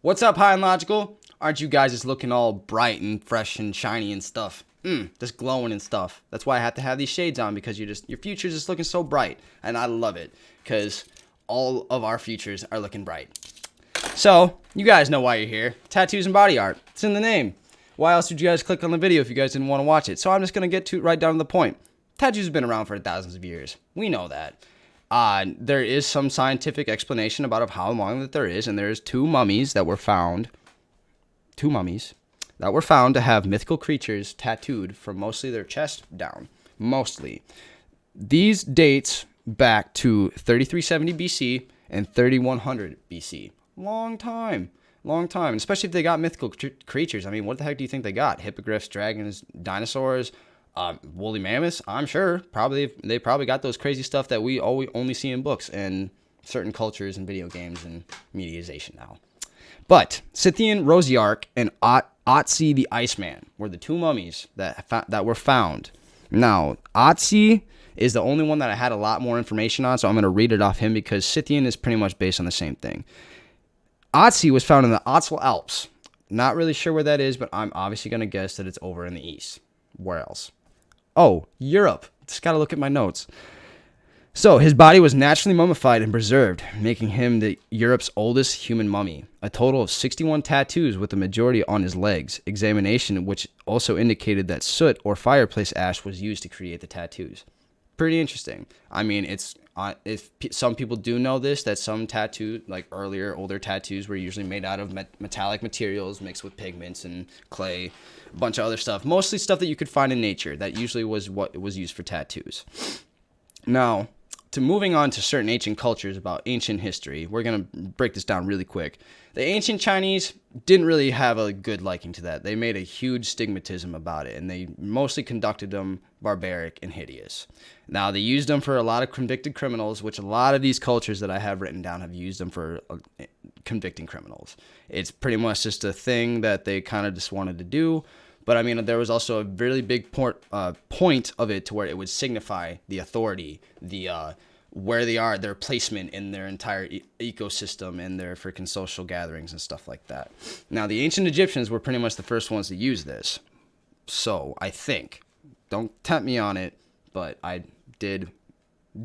What's up, High and Logical? Aren't you guys just looking all bright and fresh and shiny and stuff? Just glowing and stuff. That's why I have to have these shades on, because your future's just looking so bright. And I love it, because all of our futures are looking bright. So, you guys know why you're here. Tattoos and body art. It's in the name. Why else would you guys click on the video if you guys didn't want to watch it? So I'm just going to get right down to the point. Tattoos have been around for thousands of years. We know that. There is some scientific explanation about how long that there is, and there's two mummies that were found to have mythical creatures tattooed from mostly their chest down. Mostly. These dates back to 3370 BC and 3100 BC. Long time, especially if they got mythical creatures. I mean, what the heck do you think they got? Hippogriffs, dragons, dinosaurs, woolly mammoths? I'm sure. They probably got those crazy stuff that we only see in books and certain cultures and video games and mediaization now. But Scythian Rosiarch and Otzi the Iceman were the two mummies that were found. Now, Otzi is the only one that I had a lot more information on, so I'm going to read it off him because Scythian is pretty much based on the same thing. Otzi was found in the Ötztal Alps. Not really sure where that is, but I'm obviously going to guess that it's over in the east. Where else? Oh, Europe. Just got to look at my notes. So, his body was naturally mummified and preserved, making him Europe's oldest human mummy. A total of 61 tattoos, with the majority on his legs. Examination, which also indicated that soot or fireplace ash was used to create the tattoos. Pretty interesting. I mean, if some people do know this, that some tattoo, like older tattoos, were usually made out of metallic materials mixed with pigments and clay, a bunch of other stuff. Mostly stuff that you could find in nature. That usually was what was used for tattoos. Now, moving on to certain ancient cultures about ancient history, we're going to break this down really quick. The ancient Chinese didn't really have a good liking to that. They made a huge stigmatism about it, and they mostly conducted them barbaric and hideous. Now, they used them for a lot of convicted criminals, which a lot of these cultures that I have written down have used them for convicting criminals. It's pretty much just a thing that they kind of just wanted to do. But, I mean, there was also a really big point of it to where it would signify the authority, where they are, their placement in their entire ecosystem and their freaking social gatherings and stuff like that. Now, the ancient Egyptians were pretty much the first ones to use this. So, I think. Don't tempt me on it, but I did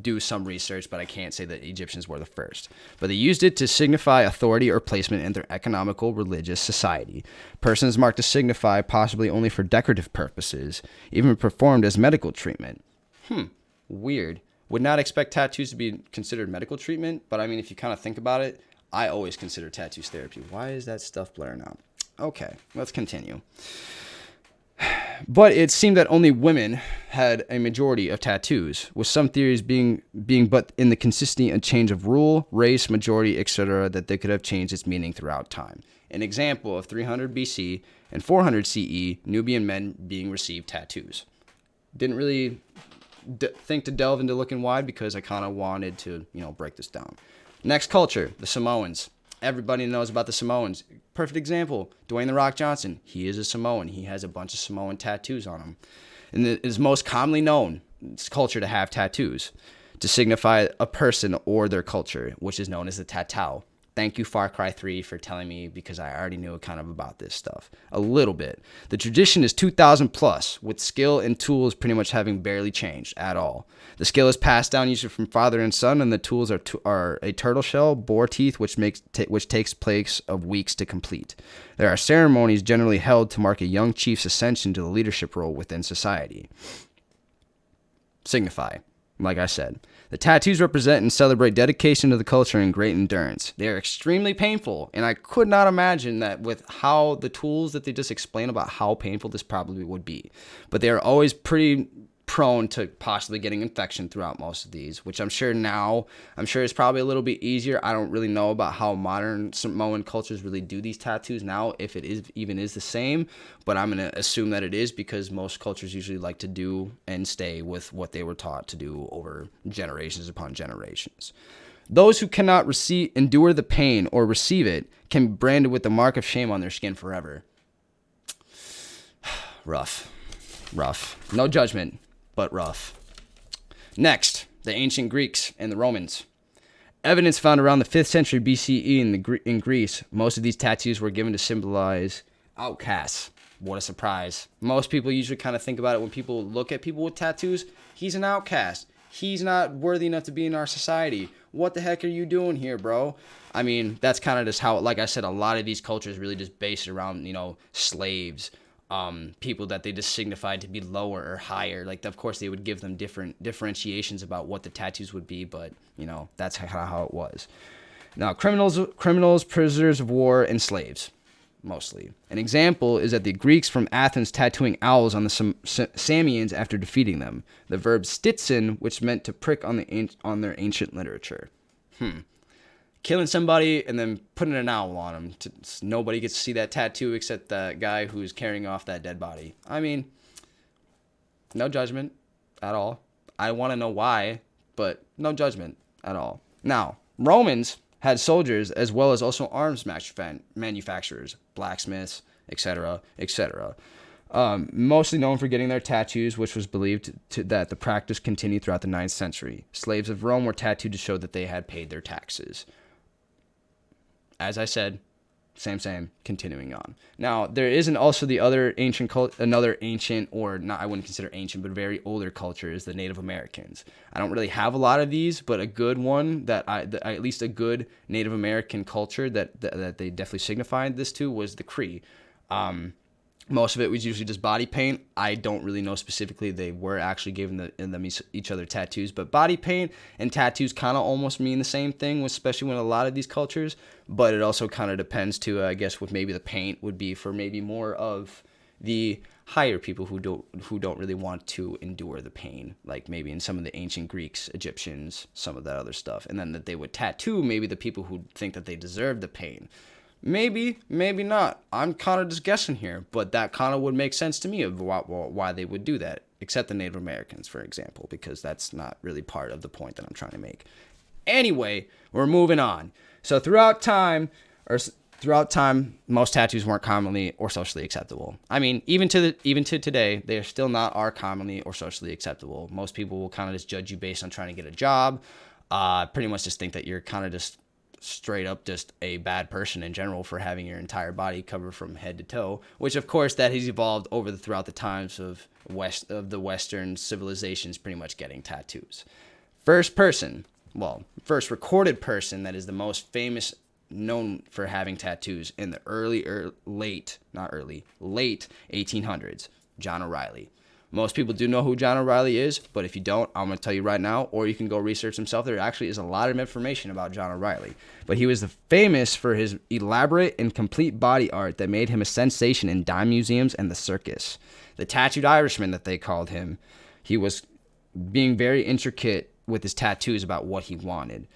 do some research, but I can't say that Egyptians were the first. But they used it to signify authority or placement in their economical, religious society. Persons marked to signify possibly only for decorative purposes, even performed as medical treatment. Weird. Would not expect tattoos to be considered medical treatment, but I mean, if you kind of think about it, I always consider tattoos therapy. Why is that stuff blaring out? Okay, let's continue. But it seemed that only women had a majority of tattoos, with some theories being but in the consistency and change of rule, race, majority, etc., that they could have changed its meaning throughout time. An example of 300 BC and 400 CE, Nubian men being received tattoos. Didn't really think to delve into looking wide because I kind of wanted to, break this down. Next culture, the Samoans. Everybody knows about the Samoans. Perfect example, Dwayne "The Rock" Johnson. He is a Samoan. He has a bunch of Samoan tattoos on him. And it is most commonly known culture to have tattoos to signify a person or their culture, which is known as the tattoo. Thank you, Far Cry 3, for telling me, because I already knew kind of about this stuff. A little bit. The tradition is 2,000 plus, with skill and tools pretty much having barely changed at all. The skill is passed down usually from father and son, and the tools are a turtle shell, boar teeth, which takes place of weeks to complete. There are ceremonies generally held to mark a young chief's ascension to the leadership role within society. Signify. Like I said, the tattoos represent and celebrate dedication to the culture and great endurance. They are extremely painful, and I could not imagine that with how the tools that they just explain about how painful this probably would be. But they are always pretty prone to possibly getting infection throughout most of these, which I'm sure is probably a little bit easier. I don't really know about how modern Samoan cultures really do these tattoos now, if it is the same, but I'm going to assume that it is, because most cultures usually like to do and stay with what they were taught to do over generations upon generations. Those who cannot endure the pain or receive it can be branded with the mark of shame on their skin forever. Rough. No judgment, but rough. Next, the ancient Greeks and the Romans. Evidence found around the 5th century BCE in Greece. Most of these tattoos were given to symbolize outcasts. What a surprise. Most people usually kind of think about it when people look at people with tattoos. He's an outcast. He's not worthy enough to be in our society. What the heck are you doing here, bro? I mean, that's kind of just how, like I said, a lot of these cultures really just base it around, slaves, people that they just signified to be lower or higher. Like, of course, they would give them different differentiations about what the tattoos would be, but, that's kind of how it was. Now, criminals, prisoners of war, and slaves, mostly. An example is that the Greeks from Athens tattooing owls on the Samoans after defeating them. The verb stitzen, which meant to prick on their ancient literature. Killing somebody and then putting an owl on them. Nobody gets to see that tattoo except the guy who's carrying off that dead body. I mean, no judgment at all. I want to know why, but no judgment at all. Now, Romans had soldiers as well as also arms manufacturers, blacksmiths, etc., etc. Mostly known for getting their tattoos, which was believed that the practice continued throughout the 9th century. Slaves of Rome were tattooed to show that they had paid their taxes. As I said, same, continuing on. Now, there isn't also the other another ancient, or not, I wouldn't consider ancient, but very older culture is the Native Americans. I don't really have a lot of these, but a good one at least a good Native American culture that they definitely signified this to was the Cree. Most of it was usually just body paint. I don't really know specifically. They were actually giving them each other tattoos, but body paint and tattoos kind of almost mean the same thing, especially in a lot of these cultures. But it also kind of depends too, I guess, with maybe the paint would be for maybe more of the higher people who don't really want to endure the pain, like maybe in some of the ancient Greeks, Egyptians, some of that other stuff, and then that they would tattoo maybe the people who think that they deserve the pain. Maybe not. I'm kind of just guessing here, but that kind of would make sense to me of why they would do that, except the Native Americans, for example, because that's not really part of the point that I'm trying to make. Anyway, we're moving on. So throughout time, most tattoos weren't commonly or socially acceptable. I mean, even to today, they are still not commonly or socially acceptable. Most people will kind of just judge you based on trying to get a job. Pretty much just think that you're kind of just straight up just a bad person in general for having your entire body covered from head to toe, which of course that has evolved throughout the times of the Western civilizations pretty much getting tattoos. First recorded person that is the most famous known for having tattoos in the late 1800s, John O'Reilly. Most people do know who John O'Reilly is, but if you don't, I'm going to tell you right now, or you can go research himself. There actually is a lot of information about John O'Reilly. But he was famous for his elaborate and complete body art that made him a sensation in dime museums and the circus. The tattooed Irishman that they called him, he was being very intricate with his tattoos about what he wanted.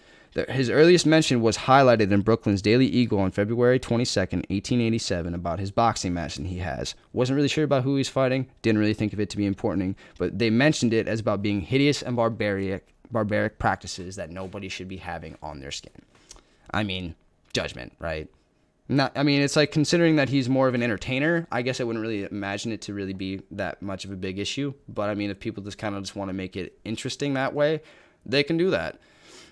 His earliest mention was highlighted in Brooklyn's Daily Eagle on February 22nd, 1887, about his boxing match that he has. Wasn't really sure about who he's fighting, didn't really think of it to be important, but they mentioned it as about being hideous and barbaric practices that nobody should be having on their skin. I mean, judgment, right? It's like considering that he's more of an entertainer, I guess I wouldn't really imagine it to really be that much of a big issue. But I mean, if people just kind of just want to make it interesting that way, they can do that.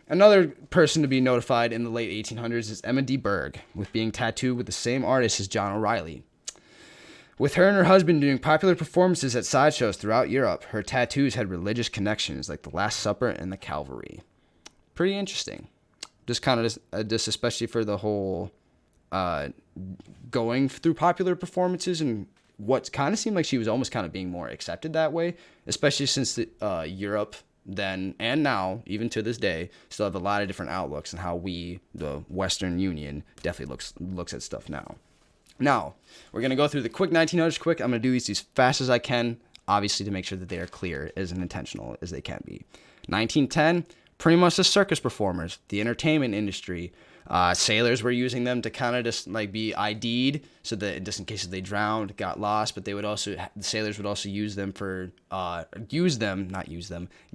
Another person to be notified in the late 1800s is Emma D Berg, with being tattooed with the same artist as John O'Reilly. With her and her husband doing popular performances at sideshows throughout Europe, her tattoos had religious connections like the Last Supper and the Calvary. Pretty interesting. Just kind of just especially for the whole going through popular performances and what kind of seemed like she was almost kind of being more accepted that way, especially since Europe then and now, even to this day, still have a lot of different outlooks and how we, the Western Union, definitely looks at stuff now. Now, we're going to go through the quick 1900s quick. I'm going to do these as fast as I can, obviously to make sure that they are clear as intentional as they can be. 1910, pretty much the circus performers, the entertainment industry. Sailors were using them to kind of just like be ID'd, so that just in case they drowned, got lost. But the sailors would also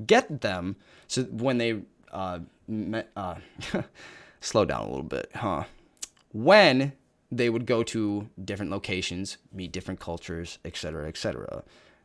get them. So when they slow down a little bit, when they would go to different locations, meet different cultures, etc., etc.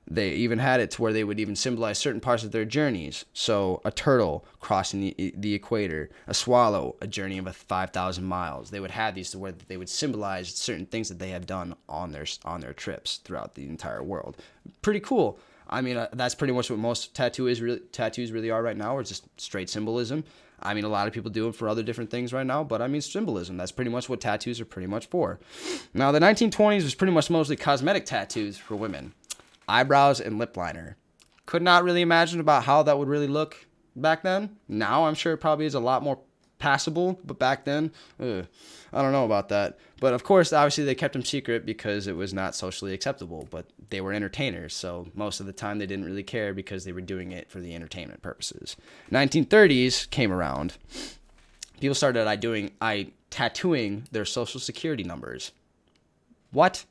They even had it to where they would even symbolize certain parts of their journeys. So a turtle crossing the equator, a swallow, a journey of 5,000 miles. They would have these to where they would symbolize certain things that they have done on their trips throughout the entire world. Pretty cool. I mean, that's pretty much what most tattoos really are right now, or just straight symbolism. I mean, a lot of people do it for other different things right now, but I mean, symbolism. That's pretty much what tattoos are pretty much for. Now, the 1920s was pretty much mostly cosmetic tattoos for women. Eyebrows and lip liner. Could not really imagine about how that would really look back then. Now, I'm sure it probably is a lot more passable, but back then, I don't know about that. But of course, obviously, they kept them secret because it was not socially acceptable, but they were entertainers, so most of the time they didn't really care because they were doing it for the entertainment purposes. 1930s came around. People started tattooing their social security numbers. What?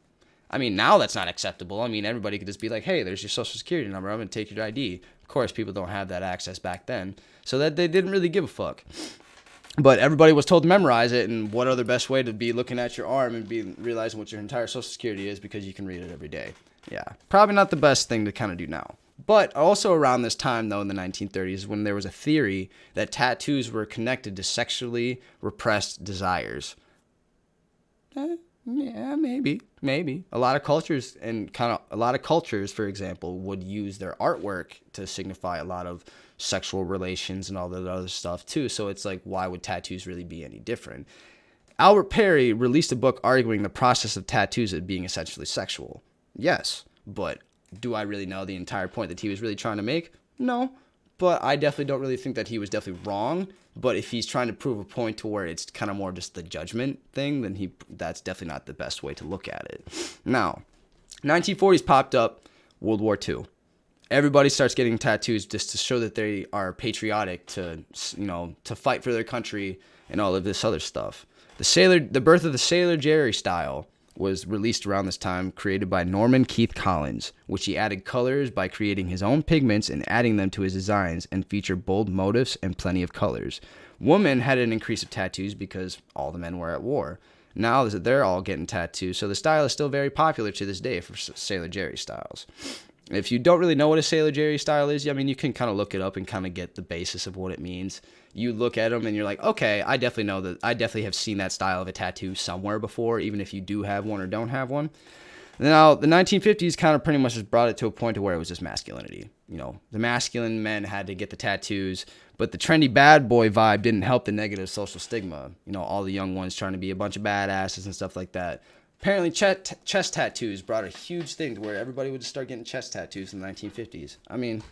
I mean, now that's not acceptable. I mean, everybody could just be like, hey, there's your social security number. I'm going to take your ID. Of course, people don't have that access back then, so that they didn't really give a fuck. But everybody was told to memorize it, and what other best way to be looking at your arm and be realizing what your entire social security is because you can read it every day. Yeah, probably not the best thing to kind of do now. But also around this time, though, in the 1930s, when there was a theory that tattoos were connected to sexually repressed desires. Yeah, maybe. A lot of cultures for example, would use their artwork to signify a lot of sexual relations and all that other stuff too. So it's like, why would tattoos really be any different? Albert Perry released a book arguing the process of tattoos as being essentially sexual. Yes, but do I really know the entire point that he was really trying to make? No, but I definitely don't really think that he was definitely wrong. But if he's trying to prove a point to where it's kind of more just the judgment thing, then that's definitely not the best way to look at it. Now, 1940s popped up, World War II. Everybody starts getting tattoos just to show that they are patriotic to fight for their country and all of this other stuff. The birth of the Sailor Jerry style was released around this time, created by Norman Keith Collins, which he added colors by creating his own pigments and adding them to his designs, and featured bold motifs and plenty of colors. Women had an increase of tattoos because all the men were at war. Now they're all getting tattoos, so the style is still very popular to this day for Sailor Jerry styles. If you don't really know what a Sailor Jerry style is, I mean, you can kind of look it up and kind of get the basis of what it means. You look at them and you're like, okay, I definitely know that. I definitely have seen that style of a tattoo somewhere before, even if you do have one or don't have one. Now, the 1950s kind of pretty much just brought it to a point to where it was just masculinity. You know, the masculine men had to get the tattoos, but the trendy bad boy vibe didn't help the negative social stigma. You know, all the young ones trying to be a bunch of badasses and stuff like that. Apparently, chest tattoos brought a huge thing to where everybody would just start getting chest tattoos in the 1950s. I mean,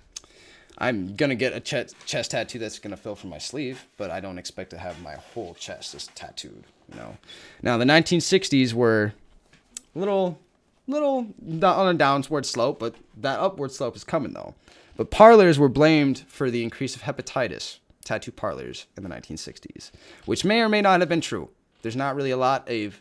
I'm going to get a chest tattoo that's going to fill from my sleeve, but I don't expect to have my whole chest just tattooed, you know. Now, the 1960s were a little on a downward slope, but that upward slope is coming, though. But parlors were blamed for the increase of hepatitis, tattoo parlors, in the 1960s, which may or may not have been true. There's not really a lot of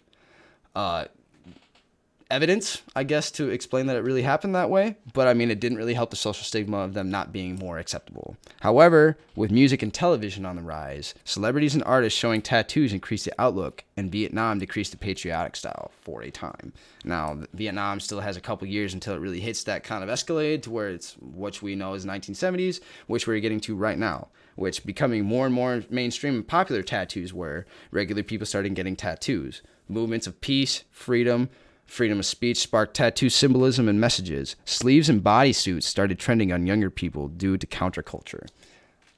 evidence, I guess, to explain that it really happened that way. But I mean, it didn't really help the social stigma of them not being more acceptable. However, with music and television on the rise, celebrities and artists showing tattoos increased the outlook, and Vietnam decreased the patriotic style for a time. Now, Vietnam still has a couple years until it really hits that kind of escalade to where it's what we know as 1970s, which we're getting to right now, which becoming more and more mainstream and popular tattoos where regular people started getting tattoos. Movements of peace, freedom of speech sparked tattoo symbolism and messages. Sleeves and bodysuits started trending on younger people due to counterculture.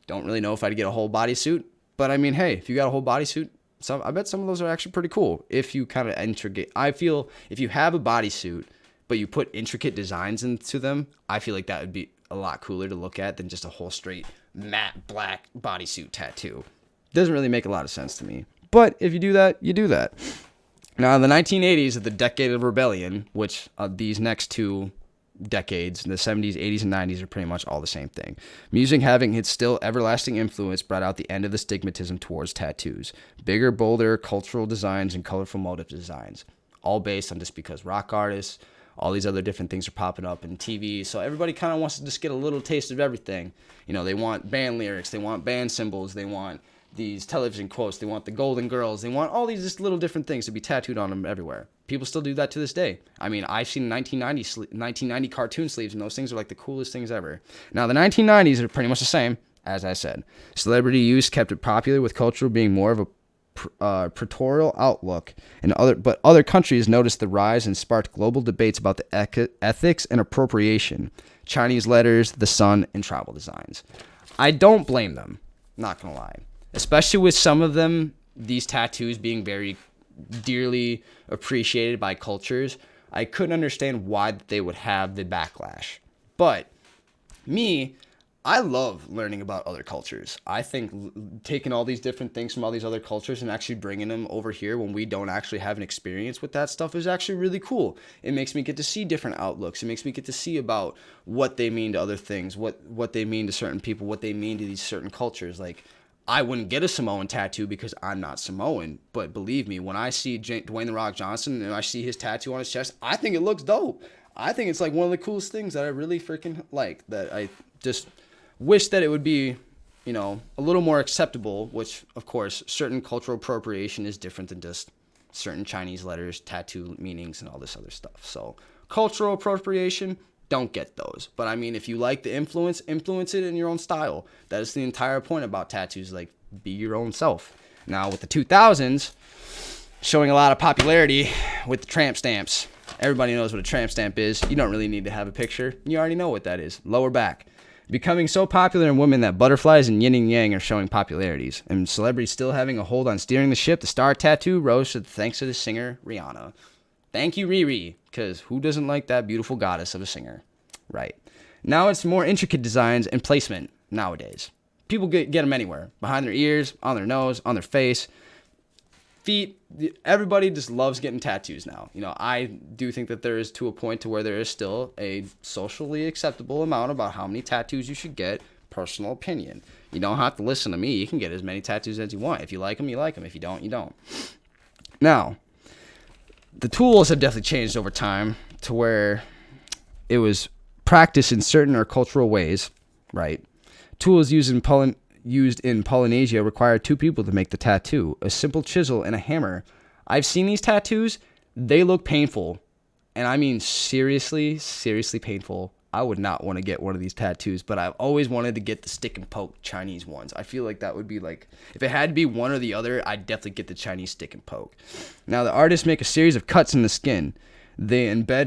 Don't really know if I'd get a whole bodysuit, but I mean, hey, if you got a whole bodysuit, I bet some of those are actually pretty cool. If you kind of intricate, I feel if you have a bodysuit, but you put intricate designs into them, I feel like that would be a lot cooler to look at than just a whole straight matte black bodysuit tattoo. Doesn't really make a lot of sense to me. But if you do that, you do that. Now, the 1980s is the decade of rebellion, which these next two decades, the 70s, 80s, and 90s, are pretty much all the same thing. Music having its still everlasting influence brought out the end of the stigmatism towards tattoos. Bigger, bolder cultural designs and colorful motif designs. All based on just because rock artists, all these other different things are popping up in TV. So everybody kind of wants to just get a little taste of everything. You know, they want band lyrics, they want band symbols, they want these television quotes, they want the Golden Girls, they want all these just little different things to be tattooed on them everywhere. People still do that to this day. I mean, I've seen 1990 cartoon sleeves, and those things are like the coolest things ever. Now, the 1990s are pretty much the same, as I said. Celebrity use kept it popular, with culture being more of a pretorial outlook, but other countries noticed the rise and sparked global debates about the ethics and appropriation. Chinese letters, the sun, and travel designs. I don't blame them, not gonna lie. Especially with some of them, these tattoos being very dearly appreciated by cultures, I couldn't understand why they would have the backlash. But me, I love learning about other cultures. I think taking all these different things from all these other cultures and actually bringing them over here when we don't actually have an experience with that stuff is actually really cool. It makes me get to see different outlooks. It makes me get to see about what they mean to other things, what they mean to certain people, what they mean to these certain cultures. Like, I wouldn't get a Samoan tattoo because I'm not Samoan, but believe me, when I see Dwayne "The Rock" Johnson and I see his tattoo on his chest, I think it looks dope. I think it's like one of the coolest things that I really freaking like, that I just wish that it would be, a little more acceptable, which, of course, certain cultural appropriation is different than just certain Chinese letters, tattoo meanings, and all this other stuff. So, cultural appropriation, don't get those. But, I mean, if you like the influence it in your own style. That is the entire point about tattoos, like, be your own self. Now, with the 2000s, showing a lot of popularity with the tramp stamps. Everybody knows what a tramp stamp is. You don't really need to have a picture. You already know what that is. Lower back. Becoming so popular in women that butterflies and yin and yang are showing popularities. And celebrities still having a hold on steering the ship, the star tattoo rose thanks to the singer Rihanna. Thank you, Riri, because who doesn't like that beautiful goddess of a singer? Right. Now it's more intricate designs and placement nowadays. People get them anywhere. Behind their ears, on their nose, on their face, feet. Everybody just loves getting tattoos now. I do think that there is to a point to where there is still a socially acceptable amount about how many tattoos you should get. Personal opinion. You don't have to listen to me. You can get as many tattoos as you want. If you like them, you like them. If you don't, you don't. Now, the tools have definitely changed over time to where it was practiced in certain or cultural ways, right? Tools used in Polynesia require two people to make the tattoo, a simple chisel and a hammer. I've seen these tattoos. They look painful. And I mean seriously, seriously painful. I would not want to get one of these tattoos, but I've always wanted to get the stick and poke Chinese ones. I feel like that would be like, if it had to be one or the other, I'd definitely get the Chinese stick and poke. Now, the artists make a series of cuts in the skin. They embed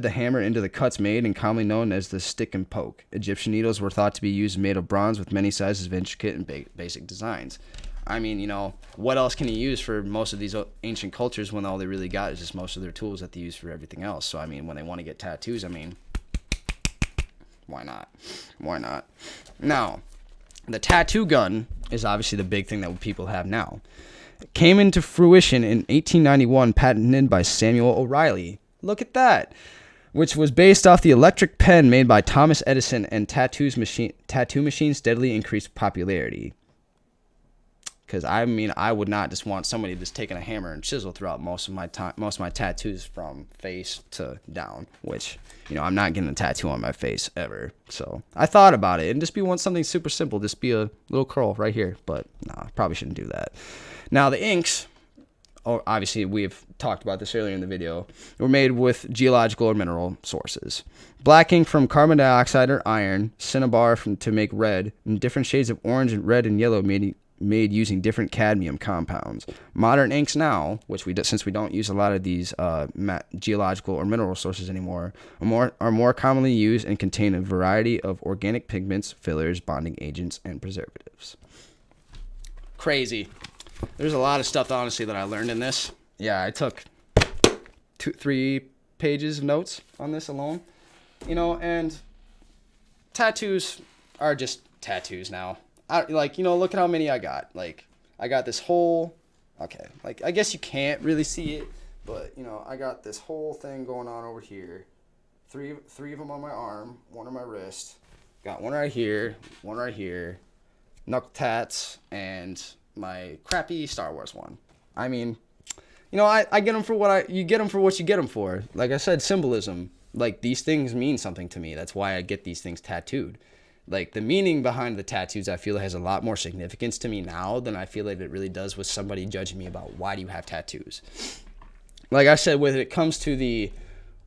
the hammer into the cuts made and commonly known as the stick and poke. Egyptian needles were thought to be used made of bronze with many sizes of intricate and basic designs. I mean, what else can you use for most of these ancient cultures when all they really got is just most of their tools that they use for everything else? So, I mean, when they want to get tattoos, why not? Why not? Now, the tattoo gun is obviously the big thing that people have now. Came into fruition in 1891, patented by Samuel O'Reilly. Look at that. Which was based off the electric pen made by Thomas Edison, and tattoo machines steadily increased popularity. Because, I would not just want somebody just taking a hammer and chisel throughout most of my tattoos from face to down, which, I'm not getting a tattoo on my face ever. So I thought about it and just want something super simple, just be a little curl right here, but nah, probably shouldn't do that. Now, the inks, obviously we've talked about this earlier in the video, were made with geological or mineral sources. Black ink from carbon dioxide or iron, cinnabar to make red, and different shades of orange and red and yellow made using different cadmium compounds. Modern inks now, which since we don't use a lot of these geological or mineral sources anymore, are more commonly used and contain a variety of organic pigments, fillers, bonding agents, and preservatives. Crazy. There's a lot of stuff, honestly, that I learned in this. Yeah, I took 3 pages of notes on this alone. And tattoos are just tattoos now. Look at how many I got. I got this whole, I guess you can't really see it, but, I got this whole thing going on over here. Three of them on my arm, one on my wrist. Got one right here, knuckle tats, and my crappy Star Wars one. I get them for you get them for what you get them for. Like I said, symbolism. These things mean something to me. That's why I get these things tattooed. The meaning behind the tattoos, I feel, has a lot more significance to me now than I feel like it really does with somebody judging me about why do you have tattoos. like I said, when it comes to the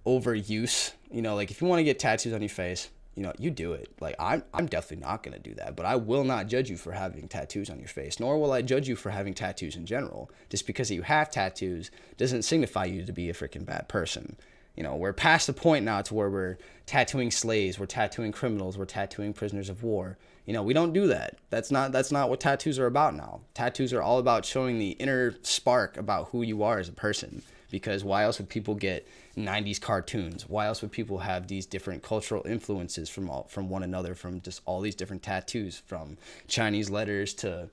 overuse, you know, like if you want to get tattoos on your face, you know, you do it. Like I'm definitely not gonna do that, but I will not judge you for having tattoos on your face, nor will I judge you for having tattoos in general. Just because you have tattoos doesn't signify you to be a freaking bad person. You know, we're past the point now to where we're tattooing slaves, we're tattooing criminals, we're tattooing prisoners of war. You know, we don't do that. That's not what tattoos are about now. Tattoos are all about showing the inner spark about who you are as a person. Because why else would people get 90s cartoons? Why else would people have these different cultural influences from one another, from just all these different tattoos, from Chinese letters to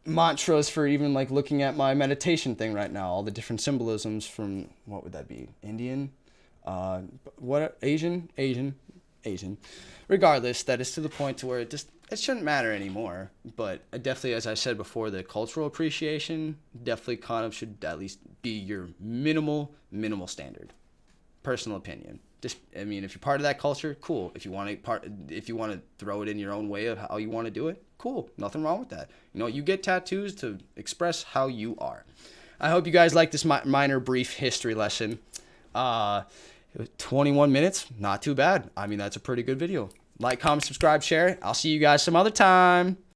mantras, for even like looking at my meditation thing right now, all the different symbolisms from, what would that be, Indian, what, Asian, regardless, that is to the point to where it shouldn't matter anymore. But definitely, as I said before, the cultural appreciation definitely kind of should at least be your minimal standard. Personal opinion. Just, I mean, if you're part of that culture, cool. If you want to throw it in your own way of how you want to do it, cool. Nothing wrong with that. You know, you get tattoos to express how you are. I hope you guys like this minor brief history lesson. 21 minutes, not too bad. I mean, that's a pretty good video. Like, comment, subscribe, share. I'll see you guys some other time.